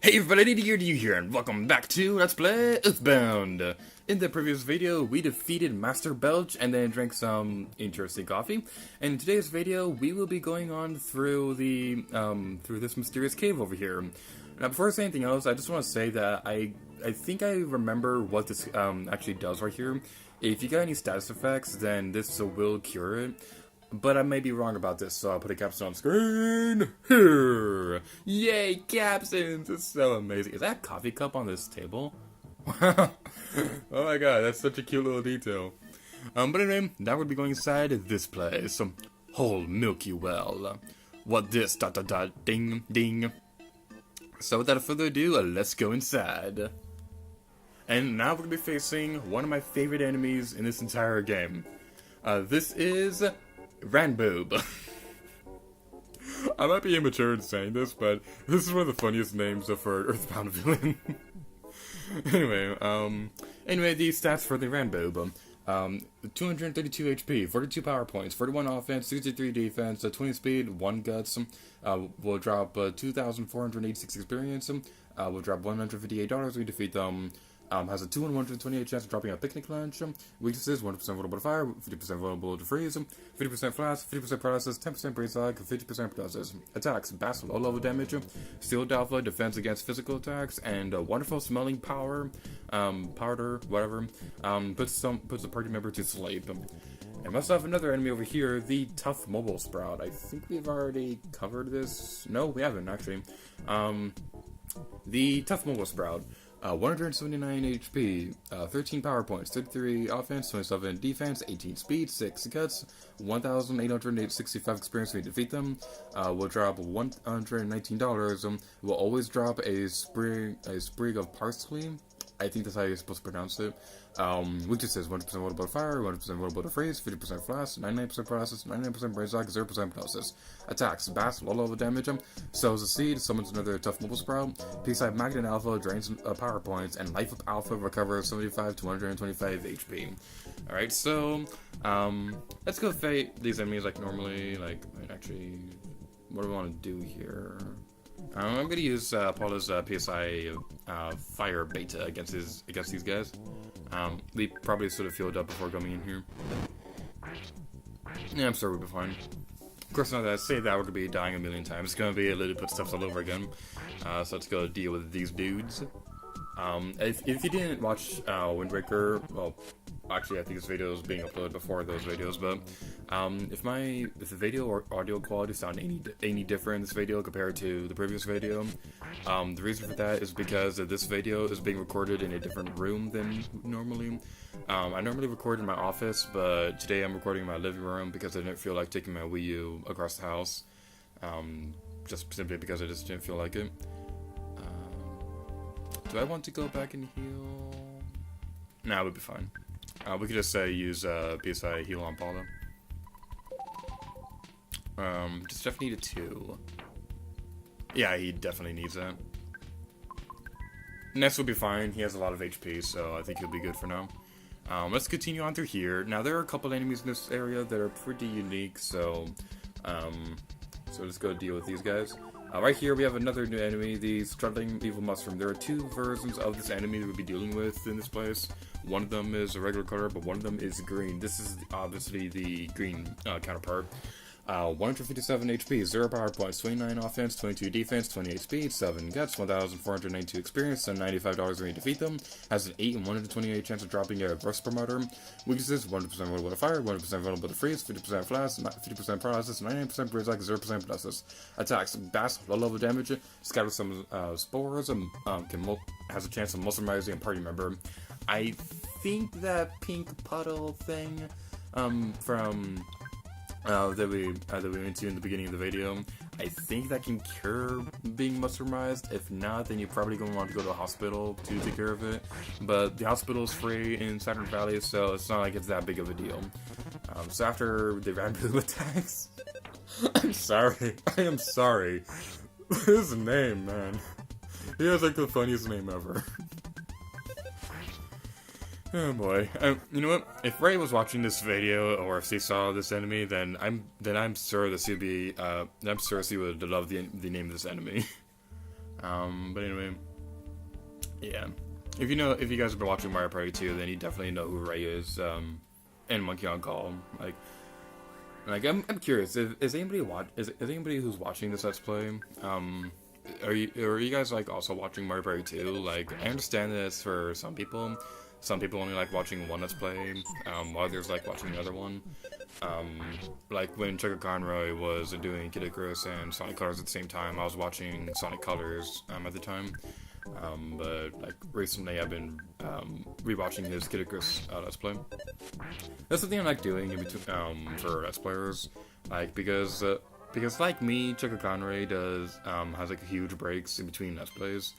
Hey everybody, DD here, and welcome back to Let's Play EarthBound. In the previous video, we defeated Master Belch and then drank some interesting coffee. And in today's video, we will be going on through the through this mysterious cave over here. Now, before I say anything else, I just want to say that I think I remember what this actually does right here. If you got any status effects, then this will cure it. But I may be wrong about this, so I'll put a caption on screen. Here! Yay, captions! It's so amazing. Is that a coffee cup on this table? Wow. Oh my god, that's such a cute little detail. But anyway, now we'll be going inside this place. Whole Milky Well. What this, dot dot dot, ding, ding. So without further ado, let's go inside. And now we're going to be facing one of my favorite enemies in this entire game. This is Ranboob. I might be immature in saying this, but this is one of the funniest names for an EarthBound villain. Anyway, the stats for the Ranboob. 232 HP, 42 power points, 41 offense, 63 defense, 20 speed, 1 guts. Will drop 2,486 experience. Will drop $158 when we defeat them. Has a 2 in 128 chance of dropping a picnic lunch. Weaknesses: 100% vulnerable to fire, 50% vulnerable to freeze, 50% flash, 50% paralysis, 10% Brainshock, 50% Hypnosis. Attacks: bass low level damage, sealed alpha, defense against physical attacks, and wonderful smelling power, powder, whatever. Puts the party member to sleep. And must have another enemy over here, the tough mobile sprout. I think we've already covered this. No, we haven't actually. The tough mobile sprout. 179 HP, 13 power points, 33 offense, 27 defense, 18 speed, 6 guts, 1,865 experience when you defeat them. Will drop $119. Will always drop a sprig of parsley. I think that's how you're supposed to pronounce it. Weaknesses: 100% vulnerable to fire, 100% vulnerable to freeze, 50% flash, 99% paralysis, 99% Brainshock, 0% hypnosis. Attacks: bass, low level damage, sows a seed, summons another tough mobile sprout, P-side magnet alpha, drains power points, and life up alpha recovers 75 to 125 HP. Alright, so, let's go fight these enemies like normally, actually, what do we want to do here? I'm gonna use Paula's PSI fire beta against these guys. We probably sort of filled up before coming in here. Yeah, I'm sure we'll be fine. Of course, now that I say that, we're gonna be dying a million times. It's gonna be a little put stuff all over again. So let's go deal with these dudes. If you didn't watch Wind Waker, well, actually I think this video is being uploaded before those videos, but if the video or audio quality sound any different in this video compared to the previous video, the reason for that is because this video is being recorded in a different room than normally. I normally record in my office, but today I'm recording in my living room because I didn't feel like taking my Wii U across the house, just simply because I just didn't feel like it. Do I want to go back and heal? Nah, we'll be fine. We could just use PSI heal on Paula. Does Jeff need a 2? Yeah, he definitely needs that. Ness will be fine. He has a lot of HP, so I think he'll be good for now. Let's continue on through here. Now, there are a couple enemies in this area that are pretty unique, so let's go deal with these guys. Right here we have another new enemy, the Struttin evil mushroom. There are 2 versions of this enemy that we'll be dealing with in this place. One of them is a regular color, but one of them is green. This is obviously the green counterpart. 157 HP, 0 power points, 29 offense, 22 defense, 28 speed, 7 guts, 1,492 experience, and $95 when you defeat them. Has an 8 in 128 chance of dropping a burst promoter. Weaknesses: 100% vulnerable to fire, 100% vulnerable to freeze, 50% flash, 50% paralysis, 99% Brainshock, 0% hypnosis. Attacks: bass, low level damage, scatters some spores, has a chance of muscleizing a party member. I think that pink puddle thing from that we went to in the beginning of the video, I think that can cure being muscleized. If not, then you're probably going to want to go to a hospital to take care of it. But the hospital is free in Saturn Valley, so it's not like it's that big of a deal. So after the Ranboob attacks, I'm sorry. I am sorry. His name, man. He has like the funniest name ever. Oh boy. You know what? If Ray was watching this video, or if she saw this enemy, then I'm sure that she'd be, I'm sure she would love the name of this enemy. But anyway, yeah. If you guys have been watching Mario Party 2, then you definitely know who Ray is. And Monkey on Call. I'm curious. Is anybody who's watching this Let's Play? Are you guys like also watching Mario Party 2? Like, I understand this for some people. Some people only like watching one Let's Play, while others like watching the other one. Like when Chuck Conroy was doing Kid Icarus and Sonic Colors at the same time, I was watching Sonic Colors at the time. But like recently I've been rewatching his Kid Icarus Let's Play. That's the thing I like doing in between, for Let's Players, like because like me, Chuck Conroy has like huge breaks in between Let's Plays.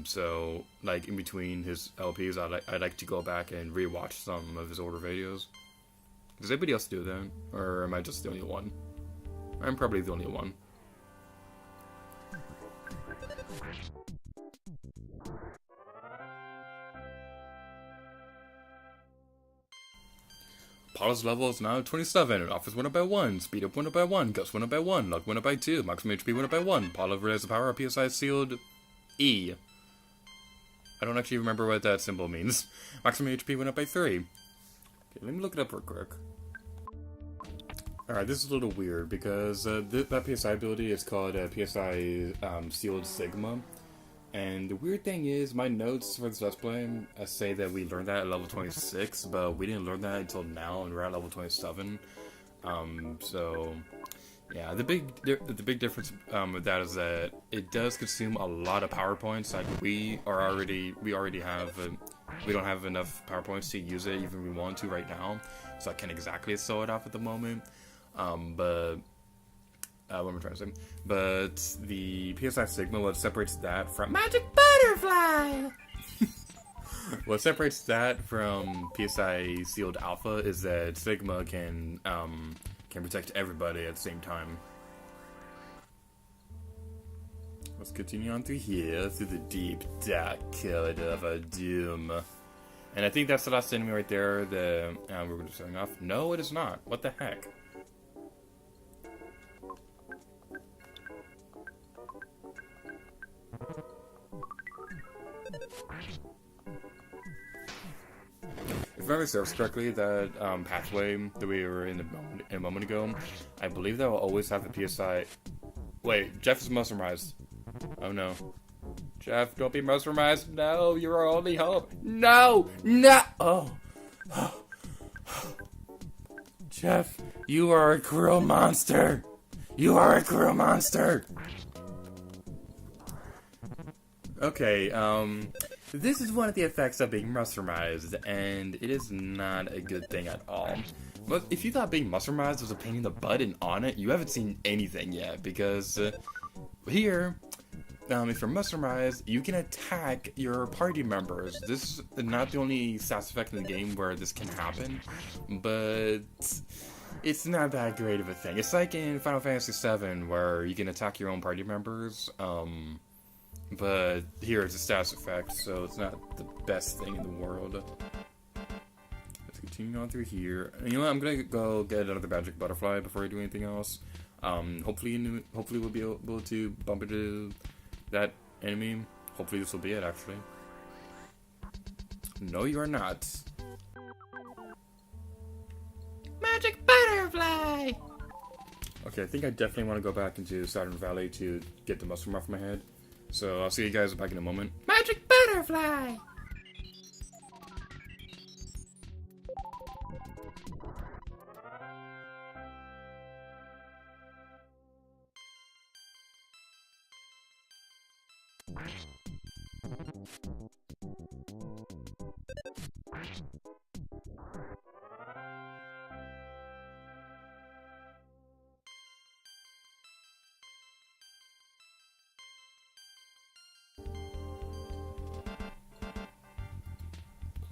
So like in between his LPs, I like to go back and rewatch some of his older videos. Does anybody else do that, or am I just the only one? I'm probably the only one. Paula's level is now 27, Office went up by 1, Speed up went up by 1, Gust went up by 1, Luck went up by 2, Maximum HP went up by 1, Paula realized the power of PSI sealed E. I don't actually remember what that symbol means. Maximum HP went up by 3. Okay, let me look it up real quick. Alright, this is a little weird because that PSI ability is called PSI Sealed Sigma. And the weird thing is, my notes for this Let's Play say that we learned that at level 26, but we didn't learn that until now, and we're at level 27. So yeah, the big difference with that is that it does consume a lot of power points. Like we don't have enough power points to use it, even if we want to right now. So I can't exactly sew it off at the moment. What am I trying to say? But the PSI Sigma, what separates that from Magic Butterfly? What separates that from PSI Sealed Alpha is that Sigma can protect everybody at the same time. Let's continue on through here, through the deep, dark code of a doom. And I think that's the last enemy right there that we're going to be starting off. No, it is not. What the heck? If memory serves correctly, that pathway that we were in a moment ago, I believe that will always have a PSI. Wait, Jeff is mesmerized. Oh no. Jeff, don't be mesmerized. No, you're our only hope. No! No! Oh. Jeff, you are a cruel monster. You are a cruel monster. Okay, this is one of the effects of being mesmerized, and it is not a good thing at all. But if you thought being mesmerized was a pain in the butt and on it, you haven't seen anything yet, because here, if you're mesmerized, you can attack your party members. This is not the only stats effect in the game where this can happen, but it's not that great of a thing. It's like in Final Fantasy VII, where you can attack your own party members, but here it's a status effect, so it's not the best thing in the world. Let's continue on through here. And you know what? I'm gonna go get another magic butterfly before I do anything else. Hopefully we'll be able to bump into that enemy. Hopefully this will be it, actually. No, you are not. Magic butterfly! Okay, I think I definitely want to go back into Saturn Valley to get the mushroom off my head. So I'll see you guys back in a moment. Magic butterfly!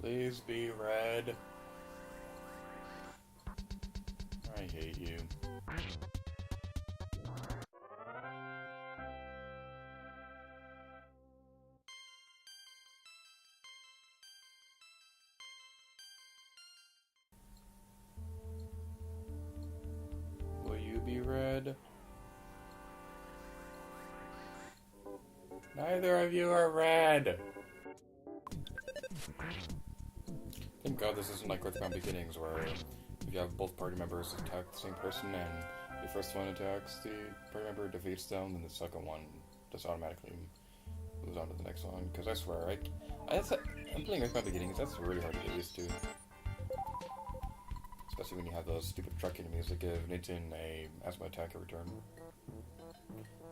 Please be red. I hate you. Will you be red? Neither of you are red! Thank God this isn't like EarthBound Beginnings, where if you have both party members attack the same person and the first one attacks the party member, defeats them, then the second one just automatically moves on to the next one. Because I swear, I'm playing EarthBound Beginnings, that's really hard to get used to. Especially when you have those stupid truck enemies that give Nathan a asthma attack every turn.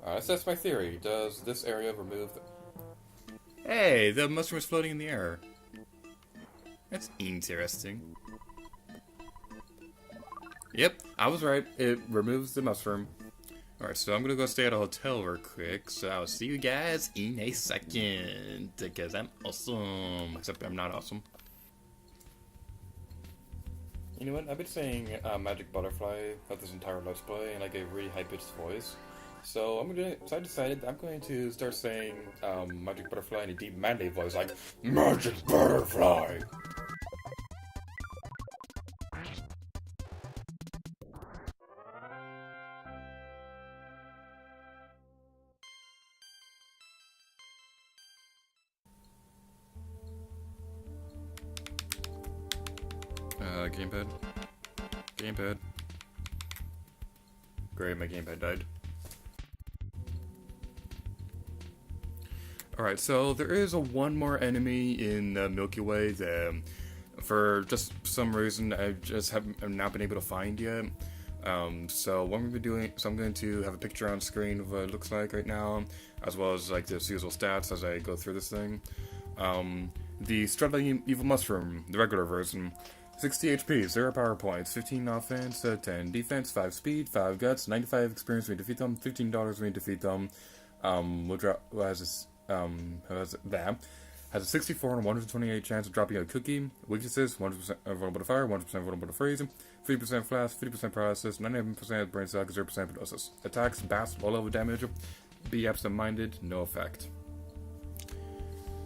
Alright, so that's my theory. Does this area remove the... Hey, the mushroom is floating in the air. That's interesting. Yep, I was right. It removes the mushroom. Alright, so I'm gonna go stay at a hotel real quick, so I'll see you guys in a second. Because I'm awesome. Except I'm not awesome. You know what? I've been saying Magic Butterfly throughout this entire Let's Play in like a really high-pitched voice. So I decided I'm going to start saying Magic Butterfly in a deep manly voice, like Magic Butterfly. Gamepad. Gamepad. Great, my gamepad died. Alright, so there is one more enemy in the Milky Way that, for just some reason, I just have not been able to find yet. So what I'm going to be doing, so I'm going to have a picture on screen of what it looks like right now, as well as like the usual stats as I go through this thing. The Struttin Evil Mushroom, the regular version. 60 HP, 0 power points, 15 offense, 10 defense, 5 speed, 5 guts, 95 experience when you defeat them, $15 when you defeat them. Has a 64 and 128 chance of dropping a cookie. Weaknesses: 100% vulnerable to fire, 100% vulnerable to freeze, 50% flash, 50% paralysis, 97% Brainshock, 0% hypnosis. Attacks, bass, low level damage. Be absent-minded, no effect.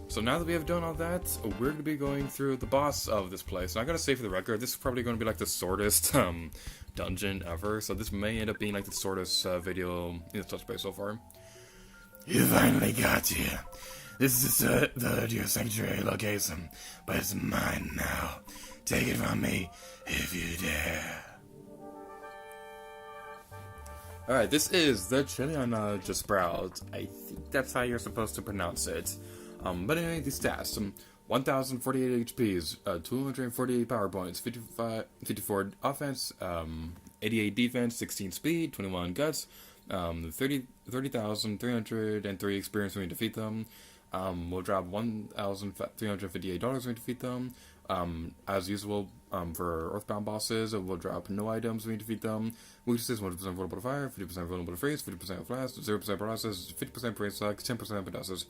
So now that we have done all that, we're going to be going through the boss of this place. And I gotta say for the record, this is probably going to be like the shortest dungeon ever. So this may end up being like the shortest video in the Let's Play so far. You finally got here. This is the sanctuary location, but it's mine now. Take it from me if you dare. Alright, this is the Chilean Sprout. I think that's how you're supposed to pronounce it. But anyway, the stats. 1,048 HPs, 248 power points, 54 offense, 88 defense, 16 speed, 21 guts, 30,303 experience when we defeat them. We'll drop $1,358 when we defeat them. As usual, for EarthBound bosses, we'll drop no items when we defeat them. Weaknesses: 100% vulnerable to fire, 50% vulnerable to freeze, 50% flash, 0% paralysis, 50% Brainshock, 10% hypnosis.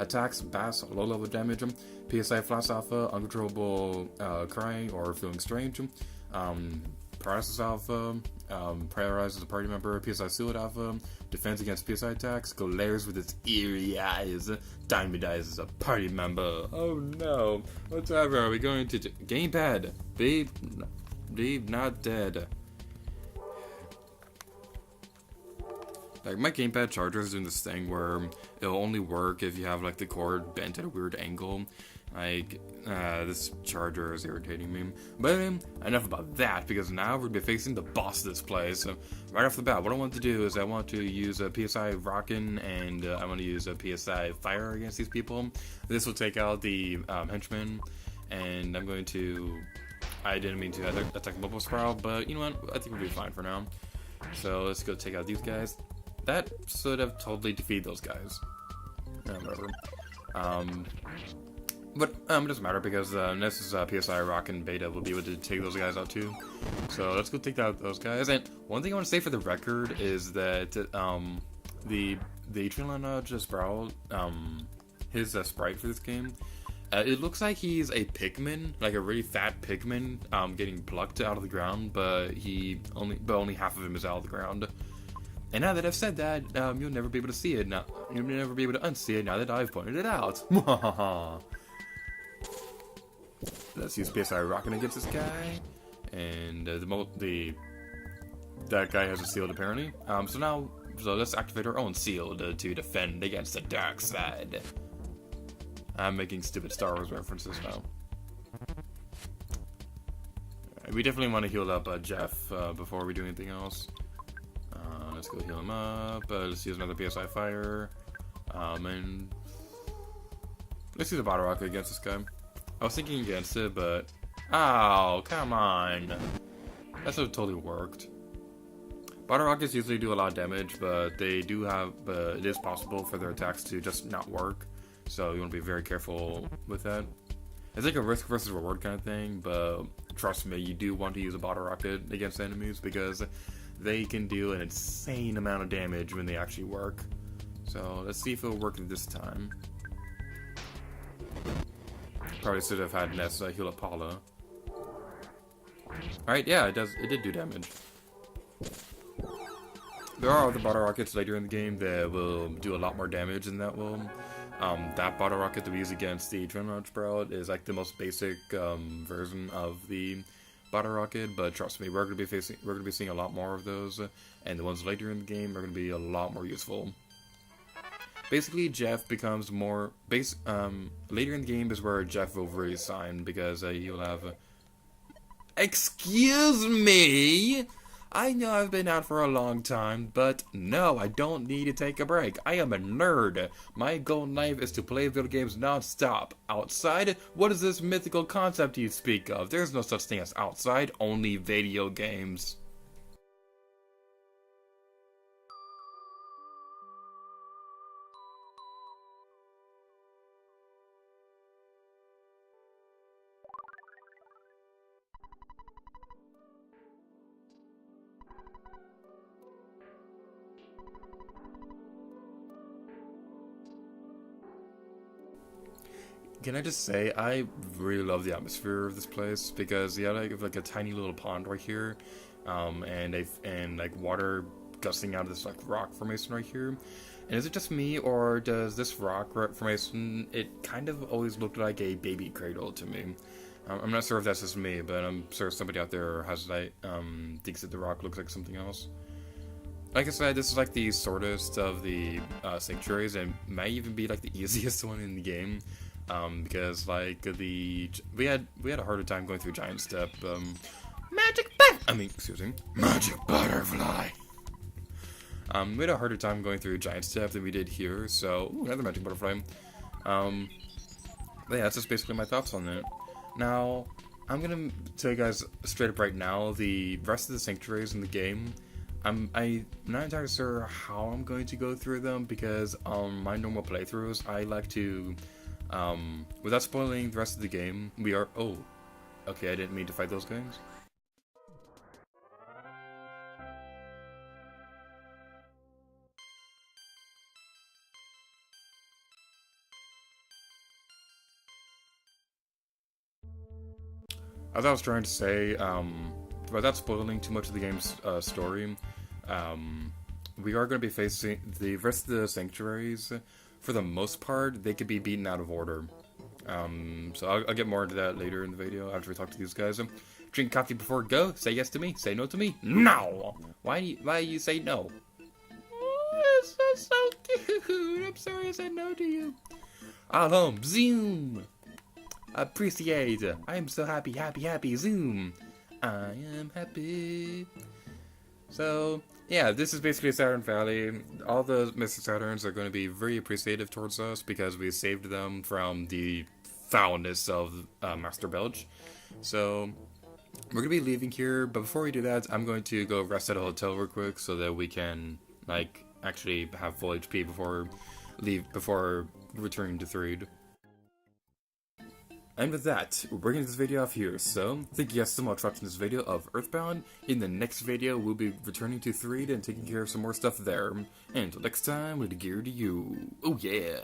Attacks: bass, low level damage. PSI flash alpha, uncontrollable crying or feeling strange. Paralysis alpha, paralyzes a party member. PSI sealed alpha, defense against PSI attacks, glares with its eerie eyes, diamondizes a party member. Oh no, whatever are we going to do? Gamepad, babe, not dead. Like, my gamepad charger is doing this thing where it'll only work if you have like the cord bent at a weird angle. Like, this charger is irritating me. But enough about that, because now we're going to be facing the boss of this place. So, right off the bat, what I want to do is I want to use a PSI Rockin' and I want to use a PSI Fire against these people. This will take out the henchmen, and I'm going to... I didn't mean to attack Bubble Sprout, but you know what? I think we'll be fine for now. So, let's go take out these guys. That should have totally defeated those guys. Whatever. But it doesn't matter, because this is PSI Rockin' Beta will be able to take those guys out too. So let's go take out those guys. And one thing I want to say for the record is that the Chilean Sprout, his sprite for this game, it looks like he's a pigman, like a really fat pigman, getting plucked out of the ground, but only half of him is out of the ground. And now that I've said that, you'll never be able to see it. Now you'll never be able to unsee it now that I've pointed it out. Let's use PSI Rockin' against this guy, and that guy has a shield apparently. So now so let's activate our own seal to defend against the dark side. I'm making stupid Star Wars references now. We definitely want to heal up Jeff before we do anything else. Let's go heal him up. Let's use another PSI fire. And let's use a bottle rocket against this guy. I was thinking against it, but oh, come on. That would have totally worked. Bottle rockets usually do a lot of damage, but they do have, it is possible for their attacks to just not work. So you want to be very careful with that. It's like a risk versus reward kind of thing, but trust me, you do want to use a bottle rocket against enemies because they can do an insane amount of damage when they actually work. So let's see if it'll work this time. Probably should have had Ness heal up Paula. Alright, yeah, it did do damage. There are other bottle rockets later in the game that will do a lot more damage than that will. That bottle rocket that we use against the Adrenaline Sprout is like the most basic version of the bottle rocket, but trust me, we're gonna be seeing a lot more of those, and the ones later in the game are gonna be a lot more useful. Basically, Jeff becomes more later in the game is where Jeff will really shine because he'll have. Excuse me. I know I've been out for a long time, but no, I don't need to take a break. I am a nerd. My goal in life is to play video games non-stop. Outside? What is this mythical concept you speak of? There's no such thing as outside, only video games. Can I just say, I really love the atmosphere of this place because you have like a tiny little pond right here, and like water gusting out of this like rock formation right here. And is it just me, or does this rock formation, it kind of always looked like a baby cradle to me? I'm not sure if that's just me, but I'm sure somebody out there has like thinks that the rock looks like something else. Like I said, this is like the shortest of the sanctuaries, and might even be like the easiest one in the game. Because like we had a harder time going through Giant Step. Magic butterfly. We had a harder time going through Giant Step than we did here. So another magic butterfly. But yeah, that's just basically my thoughts on it. Now I'm gonna tell you guys straight up right now, the rest of the sanctuaries in the game, I'm not entirely sure how I'm going to go through them because on my normal playthroughs I like to. Without spoiling the rest of the game, oh, okay, I didn't mean to fight those guys. As I was trying to say, without spoiling too much of the game's story, we are going to be facing the rest of the sanctuaries. For the most part, they could be beaten out of order. So I'll get more into that later in the video after we talk to these guys. Drink coffee before go. Say yes to me. Say no to me. No. Why you say no? Oh, that's so cute. I'm sorry I said no to you. Zoom. Appreciate. I am so happy. Zoom. I am happy. So. Yeah, this is basically Saturn Valley. All the Mr. Saturns are going to be very appreciative towards us because we saved them from the foulness of Master Belch. So, we're going to be leaving here, but before we do that, I'm going to go rest at a hotel real quick so that we can, like, actually have full HP before returning to Threed. And with that, we're bringing this video off here, so thank you guys so much for watching this video of EarthBound. In the next video, we'll be returning to Threed and taking care of some more stuff there. And until next time, we'll gear to you. Oh yeah!